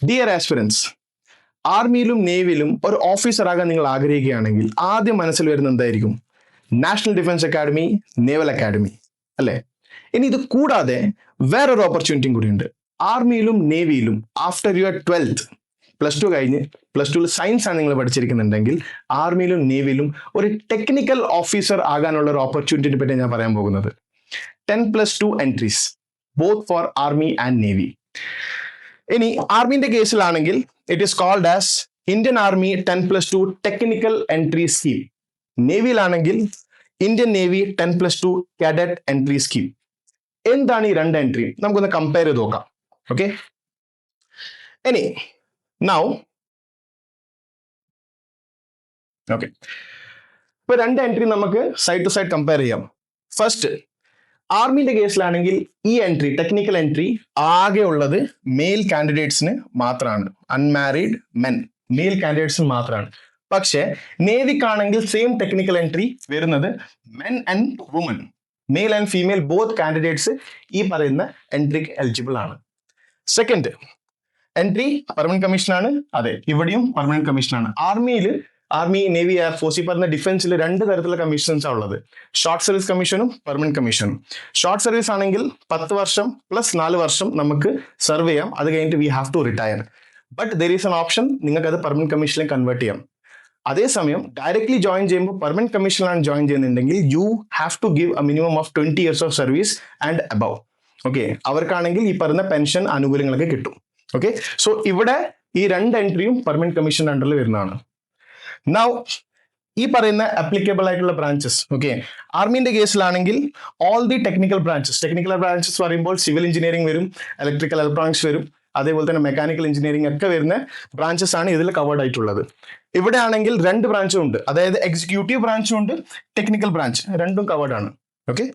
Dear aspirants, ആർമിയിലും നേവിയിലും ഒരു officer ആകാൻ നിങ്ങൾ ആഗ്രഹിക്കുകയാണെങ്കിൽ ആദ്യം മനസ്സിൽ വരുന്ന എന്തായിരിക്കും? National defence academy, naval academy അല്ലേ? ഇനി ഇത് കൂടാതെ വേറൊരു ഓപ്പർച്യൂണിറ്റിയും കൂടിയുണ്ട്. ആർമിയിലും നേവിയിലും after your 12th plus two കഴിഞ്ഞ് പ്ലസ് ടുവിൽ സയൻസ് ആണ് നിങ്ങൾ പഠിച്ചിരിക്കുന്നുണ്ടെങ്കിൽ ആർമിയിലും നേവിയിലും ഒരു ടെക്നിക്കൽ ഓഫീസർ ആകാനുള്ള ഒരു ഓപ്പർച്യൂണിറ്റിയെ പറ്റി ഞാൻ പറയാൻ പോകുന്നത്. 10+2 entries both for army and navy. ഇനി ആർമിന്റെ കേസിലാണെങ്കിൽ it is called as Indian army 10+2 technical entry scheme. നേവിയിലാണെങ്കിൽ Indian navy 10+2 cadet entry scheme. എന്താണ് ഈ രണ്ട് എൻട്രി? നമുക്കൊന്ന് കമ്പയർ ചെയ്ത് നോക്കാം. ഓക്കെ, ഇനി നൗ ഓക്കെ, ഇപ്പൊ രണ്ട് എൻട്രി നമുക്ക് സൈഡ് ടു സൈഡ് കമ്പയർ ചെയ്യാം. ഫസ്റ്റ്, ആർമിന്റെ കേസിലാണെങ്കിൽ ഈ എൻട്രി ടെക്നിക്കൽ എൻട്രി ആകെ ഉള്ളത് മെയിൽ കാൻഡിഡേറ്റ്സിന് മാത്രമാണ്. അൺമാരീഡ് മെൻ മെയിൽ കാൻഡിഡേറ്റ്സിന് മാത്രമാണ്. പക്ഷേ നേവിക്കാണെങ്കിൽ സെയിം ടെക്നിക്കൽ എൻട്രി വരുന്നത് men and women, male and female both candidates ഈ പറയുന്ന എൻട്രിക്ക് എലിജിബിൾ ആണ്. സെക്കൻഡ് എൻട്രി പെർമനന്റ് കമ്മീഷൻ ആണ്. അതെ, ഇവിടെയും പെർമനന്റ് കമ്മീഷൻ ആണ്. ആർമി, നേവി, എയർഫോഴ്സ് ഈ പറഞ്ഞ ഡിഫൻസിൽ രണ്ട് തരത്തിലുള്ള കമ്മീഷൻസ് ആണ് ഉള്ളത്. ഷോർട്ട് സർവീസ് കമ്മീഷനും പെർമനന്റ് കമ്മീഷനും. ഷോർട്ട് സർവീസ് ആണെങ്കിൽ 10 വർഷം പ്ലസ് 4 വർഷം നമുക്ക് സെർവ് ചെയ്യാം. അത് കഴിഞ്ഞിട്ട് we have to retire. But there is an option, നിങ്ങൾക്ക് അത് പെർമനന്റ് കമ്മീഷനിലേക്ക് കൺവേർട്ട് ചെയ്യാം. അതേസമയം ഡയറക്ട്ലി ജോയിൻ ചെയ്യുമ്പോൾ പെർമനന്റ് കമ്മീഷനിലാണ് ജോയിൻ ചെയ്യുന്നുണ്ടെങ്കിൽ you have to give a minimum of 20 years of service and above. Okay, അവർക്കാണെങ്കിൽ ഈ പറയുന്ന പെൻഷൻ ആനുകൂല്യങ്ങളൊക്കെ കിട്ടും. ഓക്കെ, സോ ഇവിടെ ഈ രണ്ട് എൻട്രിയും പെർമനന്റ് കമ്മീഷൻ അണ്ടറിൽ വരുന്നതാണ്. നൗ ഈ പറയുന്ന അപ്ലിക്കബിൾ ആയിട്ടുള്ള ബ്രാഞ്ചസ്, ഓക്കെ, ആർമിന്റെ കേസിലാണെങ്കിൽ ഓൾ ദി ടെക്നിക്കൽ ബ്രാഞ്ചസ് പറയുമ്പോൾ സിവിൽ എഞ്ചിനീയറിംഗ് വരും, ഇലക്ട്രിക്കൽ ഇലക്ട്രോണിക്സ് വരും, അതേപോലെ തന്നെ മെക്കാനിക്കൽ എഞ്ചിനീയറിംഗ് ഒക്കെ വരുന്ന ബ്രാഞ്ചസ് ആണ് ഇതിൽ കവേർഡ് ആയിട്ടുള്ളത്. ഇവിടെ ആണെങ്കിൽ രണ്ട് ബ്രാഞ്ചും ഉണ്ട്, അതായത് എക്സിക്യൂട്ടീവ് ബ്രാഞ്ചും ഉണ്ട്, ടെക്നിക്കൽ ബ്രാഞ്ച്, രണ്ടും കവേർഡ് ആണ്. ഓക്കെ,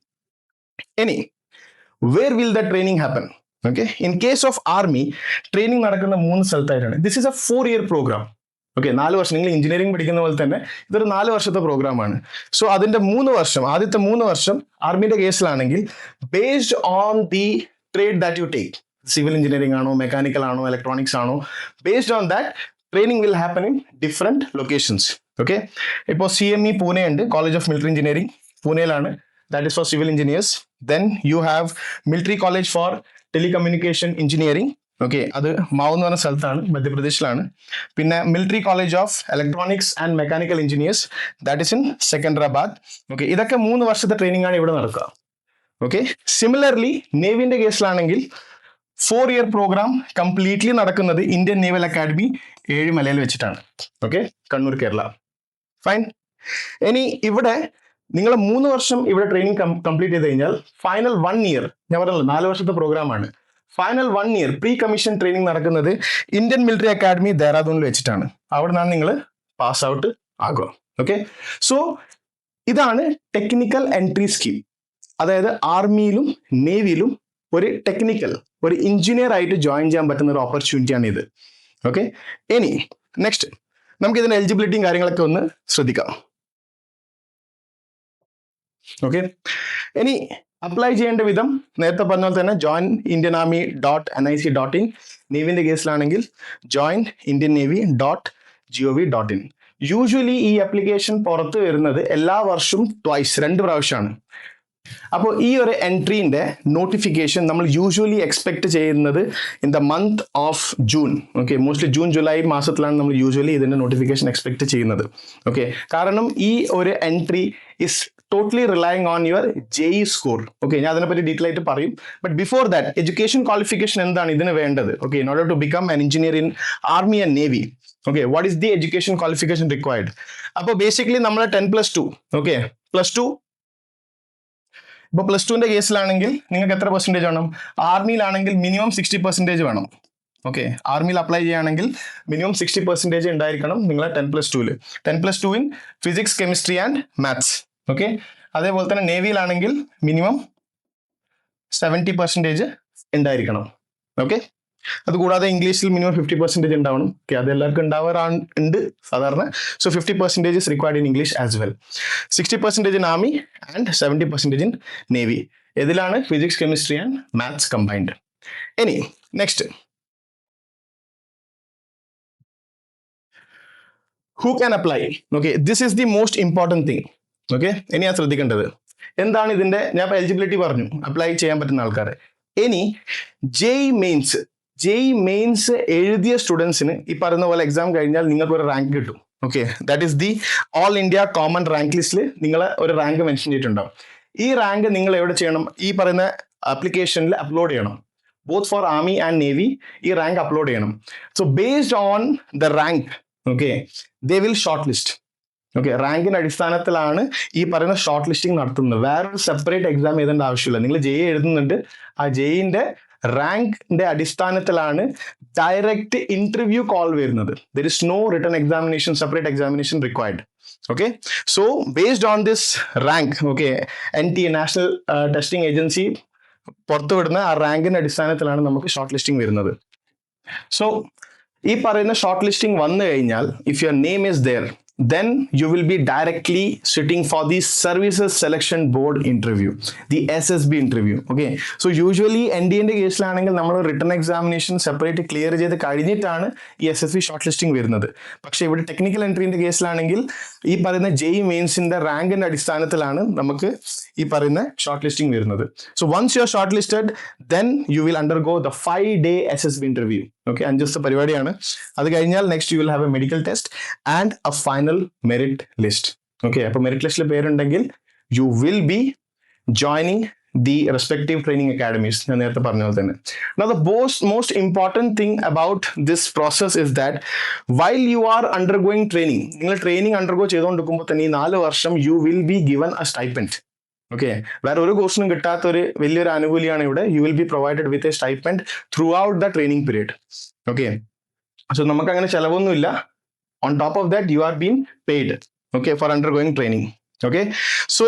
ഇനി where will the training happen? Okay, in case of army training നടക്കുന്ന 3 സ്ഥലത്തായിട്ടാണ്. This is a 4-year programme. Okay, 4 വർഷം, നിങ്ങൾ എഞ്ചിനീയറിംഗ് പഠിക്കുന്ന പോലെ തന്നെ ഇതൊരു 4 വർഷത്തെ പ്രോഗ്രാമാണ്. സോ അതിന്റെ 3 വർഷം, ആദ്യത്തെ 3 വർഷം ആർമിന്റെ കേസിലാണെങ്കിൽ based on the trade that you take, civil engineering ആണോ, മെക്കാനിക്കൽ ആണോ, ഇലക്ട്രോണിക്സ് ആണോ, based on that training will happen in different locations. Okay, ഇപ്പോൾ CME പൂനെ ഉണ്ട്, കോളേജ് ഓഫ് മിലിറ്ററി എഞ്ചിനീയറിംഗ് പൂനെയിലാണ്, that is for civil engineers. Then you have military college for telecommunication engineering. Okay, അത് മാവ് എന്ന് പറഞ്ഞ സ്ഥലത്താണ്, മധ്യപ്രദേശിലാണ്. പിന്നെ military college of electronics and mechanical engineers, that is in Secunderabad. Okay, ഇതൊക്കെ 3 വർഷത്തെ ട്രെയിനിങ് ആണ് ഇവിടെ നടക്കുക. ഓക്കെ, സിമിലർലി നേവിന്റെ കേസിലാണെങ്കിൽ 4-year പ്രോഗ്രാം കംപ്ലീറ്റ്ലി നടക്കുന്നത് ഇന്ത്യൻ നേവൽ അക്കാഡമി ഏഴിമലയിൽ വെച്ചിട്ടാണ്. ഓക്കെ, കണ്ണൂർ, കേരള. ഫൈൻ. ഇനി ഇവിടെ നിങ്ങൾ 3 വർഷം ഇവിടെ ട്രെയിനിങ് കംപ്ലീറ്റ് ചെയ്ത് കഴിഞ്ഞാൽ ഫൈനൽ 1 year, ഞാൻ പറഞ്ഞല്ലോ 4 വർഷത്തെ പ്രോഗ്രാമാണ്, final 1 year pre commission training നടക്കുന്നത് ഇന്ത്യൻ മിലിറ്ററി അക്കാഡമി ദെഹ്റാദൂണിൽ വെച്ചിട്ടാണ്. അവിടെ നിന്നാണ് നിങ്ങൾ പാസ് ഔട്ട് ആകുക. ഓക്കെ, സോ ഇതാണ് ടെക്നിക്കൽ എൻട്രി സ്കീം. അതായത് ആർമിയിലും നേവിയിലും ഒരു ടെക്നിക്കൽ, ഒരു എഞ്ചിനീയർ ആയിട്ട് ജോയിൻ ചെയ്യാൻ പറ്റുന്ന ഒരു ഓപ്പർച്യൂണിറ്റിയാണ് ഇത്. ഓക്കെ, ഇനി നെക്സ്റ്റ് നമുക്ക് ഇതിന്റെ എലിജിബിലിറ്റിയും കാര്യങ്ങളൊക്കെ ഒന്ന് ശ്രദ്ധിക്കാം. ഓക്കെ, ഇനി അപ്ലൈ ചെയ്യേണ്ട വിധം നേരത്തെ പറഞ്ഞ പോലെ തന്നെ joinIndianArmy.nic.in. നേവിന്റെ കേസിലാണെങ്കിൽ joinindiannavy.gov.in. യൂഷ്വലി ഈ ആപ്ലിക്കേഷൻ പുറത്ത് വരുന്നത് എല്ലാ വർഷവും ട്വൈസ്, 2 പ്രാവശ്യമാണ്. അപ്പോൾ ഈ ഒരു എൻട്രീന്റെ നോട്ടിഫിക്കേഷൻ നമ്മൾ യൂഷ്വലി എക്സ്പെക്ട് ചെയ്യുന്നത് in the month of June. Okay, mostly June July മാസത്തിലാണ് നമ്മൾ യൂഷ്വലി ഇതിന്റെ നോട്ടിഫിക്കേഷൻ എക്സ്പെക്ട് ചെയ്യുന്നത്. ഓക്കെ, കാരണം ഈ ഒരു entry is totally relying on your JEE score. Okay, ഞാൻ അതിനെപ്പറ്റി ഡീറ്റെയിൽ ആയിട്ട് പറയും. But before that education qualification എന്താണ് ഇതിന് വേണ്ടത്? Okay, in order to become an engineer in army and navy, okay, what is the education qualification required? അപ്പോൾ basically നമ്മൾ 10+2, okay, +2. ഇപ്പോൾ +2ന്റെ കേസിലാണെങ്കിൽ നിങ്ങൾക്ക് എത്ര പെർസെൻറ്റേജ് വേണം? ആർമിയിലാണെങ്കിൽ മിനിമം 60% വേണം. ഓക്കെ, ആർമിയിൽ അപ്ലൈ ചെയ്യുകയാണെങ്കിൽ മിനിമം 60% ഉണ്ടായിരിക്കണം നിങ്ങളെ 10+2ൽ. 10+2 in physics, chemistry and maths. Okay, അതേപോലെ തന്നെ നേവിയിലാണെങ്കിൽ മിനിമം 70% ഉണ്ടായിരിക്കണം. ഓക്കെ, അതുകൂടാതെ ഇംഗ്ലീഷിൽ മിനിമം 50% ഉണ്ടാവണം. ഓക്കെ, അത് എല്ലാവർക്കും ഉണ്ടാവാറുണ്ട് സാധാരണ. So 50% is required in English as well. 60% in Army and 70% in Navy. ഇതിലാണ് physics, chemistry and maths combined. ഇനി next who can apply? Okay, this is the most important thing. Okay, ഇനി ഞാൻ ശ്രദ്ധിക്കേണ്ടത് എന്താണ് ഇതിന്റെ, ഞാൻ എലിജിബിലിറ്റി പറഞ്ഞു, അപ്ലൈ ചെയ്യാൻ പറ്റുന്ന ആൾക്കാരെ. ഇനി ജെഇ മെയിൻസ് എഴുതിയ സ്റ്റുഡൻസിന് ഈ പറയുന്ന പോലെ എക്സാം കഴിഞ്ഞാൽ നിങ്ങൾക്ക് ഒരു റാങ്ക് കിട്ടും. Okay, that is the all India common rank ലിസ്റ്റിൽ നിങ്ങൾ ഒരു റാങ്ക് മെൻഷൻ ചെയ്തിട്ടുണ്ടാവും. ഈ റാങ്ക് നിങ്ങൾ എവിടെ ചെയ്യണം? ഈ പറയുന്ന ആപ്ലിക്കേഷനിൽ അപ്ലോഡ് ചെയ്യണം. Both for army and navy ഈ റാങ്ക് അപ്ലോഡ് ചെയ്യണം. So based on the rank, okay, they will short list. Okay, റാങ്കിന്റെ അടിസ്ഥാനത്തിലാണ് ഈ പറയുന്ന ഷോർട്ട് ലിസ്റ്റിംഗ് നടത്തുന്നത്. വേറൊരു സെപ്പറേറ്റ് എക്സാം എഴുതേണ്ട ആവശ്യമില്ല. നിങ്ങൾ ജെഇ എഴുതുന്നുണ്ട്, ആ ജെഇന്റെ റാങ്കിന്റെ അടിസ്ഥാനത്തിലാണ് ഡയറക്റ്റ് ഇന്റർവ്യൂ കോൾ വരുന്നത്. There is no written examination, separate examination required. Okay, so based on this rank, okay, NTA national testing agency പുറത്തുവിടുന്ന ആ റാങ്കിന്റെ അടിസ്ഥാനത്തിലാണ് നമുക്ക് ഷോർട്ട് ലിസ്റ്റിംഗ് വരുന്നത്. സോ ഈ പറയുന്ന ഷോർട്ട് ലിസ്റ്റിംഗ് വന്നു കഴിഞ്ഞാൽ, if your name is there, then you will be directly sitting for the Services Selection Board interview, the SSB interview. Okay, so usually NDA കേസിലാണെങ്കിൽ നമ്മൾ റിട്ടൺ എക്സാമിനേഷൻ സെപ്പറേറ്റ് ക്ലിയർ ചെയ്ത് കഴിഞ്ഞിട്ടാണ് ഈ SSB short listing വരുന്നത്. പക്ഷേ ഇവിടെ technical എൻട്രീന്റെ കേസിലാണെങ്കിൽ ഈ പറയുന്ന JEE മെയിൻസിന്റെ റാങ്കിന്റെ അടിസ്ഥാനത്തിലാണ് നമുക്ക് ഈ പറയുന്ന ഷോർട്ട് ലിസ്റ്റിംഗ് വരുന്നത്. So once you are shortlisted, then you will undergo the 5-day SSB interview. Okay, 5 ദിവസത്തെ പരിപാടിയാണ്. അത് കഴിഞ്ഞാൽ next you will have a medical test and a final merit list. Okay, അപ്പോൾ മെറിറ്റ് ലിസ്റ്റിൽ പേരുണ്ടെങ്കിൽ you will be joining the respective training academies. ഞാൻ നേരത്തെ പറഞ്ഞ പോലെ തന്നെ. Now the most important thing about this process is that while you are undergoing training, നിങ്ങൾ training undergo ചെയ്തുകൊണ്ടിരിക്കുമ്പോൾ തന്നെ ഈ 4 വർഷം you will be given a stipend. Okay, വേറെ ഒരു കോഴ്സിനും കിട്ടാത്ത ഒരു വലിയൊരു ആനുകൂല്യമാണ് ഇവിടെ. You will be provided with a stipend throughout the training period. Okay, so നമുക്ക് അങ്ങനെ ചിലവൊന്നുമില്ല. On top of that you are been paid, okay, for undergoing training. Okay, so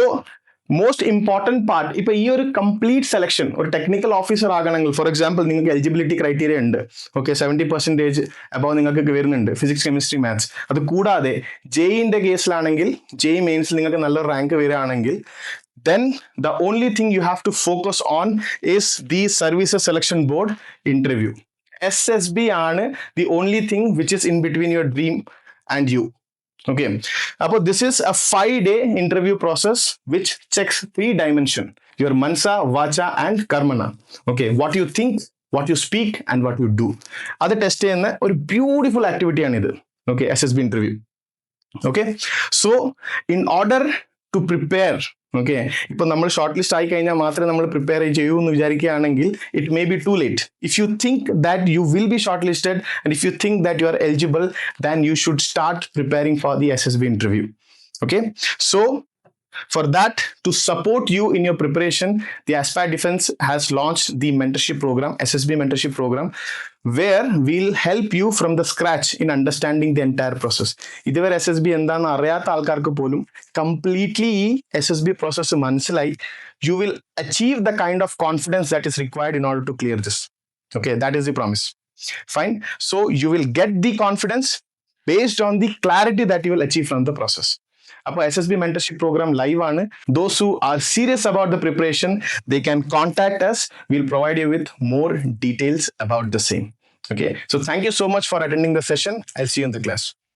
most important part, ഇപ്പൊ ഈ ഒരു complete selection, ഒരു technical officer ആകണമെങ്കിൽ, for example നിങ്ങൾക്ക് eligibility criteria ഉണ്ട്. ഓക്കെ, 70% അബവ് നിങ്ങൾക്ക് വരുന്നുണ്ട് ഫിസിക്സ്, കെമിസ്ട്രി, മാത്സ്. അത് കൂടാതെ ജെഇന്റെ കേസിലാണെങ്കിൽ, ജെഇ മെയിൻസിൽ നിങ്ങൾക്ക് നല്ലൊരു റാങ്ക് വരികയാണെങ്കിൽ, then the only thing you have to focus on is the Services Selection Board interview. SSB ആണ് the only thing which is in between your dream and you. Okay, അപ്പോൾ this is a 5-day interview process which checks 3 dimensions: your mansa, vacha and karmana. Okay, what you think, what you speak and what you do. അത് test ചെയ്യുന്ന ഒരു beautiful activity ആണിത്. Okay, SSB interview. Okay, so in order to prepare, okay, ഇപ്പൊ നമ്മൾ short list ആയി കഴിഞ്ഞാൽ മാത്രമേ നമ്മൾ പ്രിപ്പയർ ചെയ്യൂ എന്ന് വിചാരിക്കുകയാണെങ്കിൽ it may be too late. If you think that you will be short listed and if you think that you are eligible, then you should start preparing for the SSB interview. Okay, so for that, to support you in your preparation, the Aspire Defense has launched the mentorship program, SSB mentorship program, where we'll help you from the scratch in understanding the entire process. ഇതുവരെ SSB എന്താണെന്ന് അറിയാത്ത ആൾക്കാർക്ക് പോലും completely ഈ SSB process മനസ്സിലായി. You will achieve the kind of confidence that is required in order to clear this. Okay, that is the promise. Fine. So you will get the confidence based on the clarity that you will achieve from the process. അപ്പോൾ SSB mentorship program live ആണ്. Those who are serious about the preparation, they can contact us. We'll provide you with more details about the same. Okay, so thank you so much for attending the session. I'll see you in the class.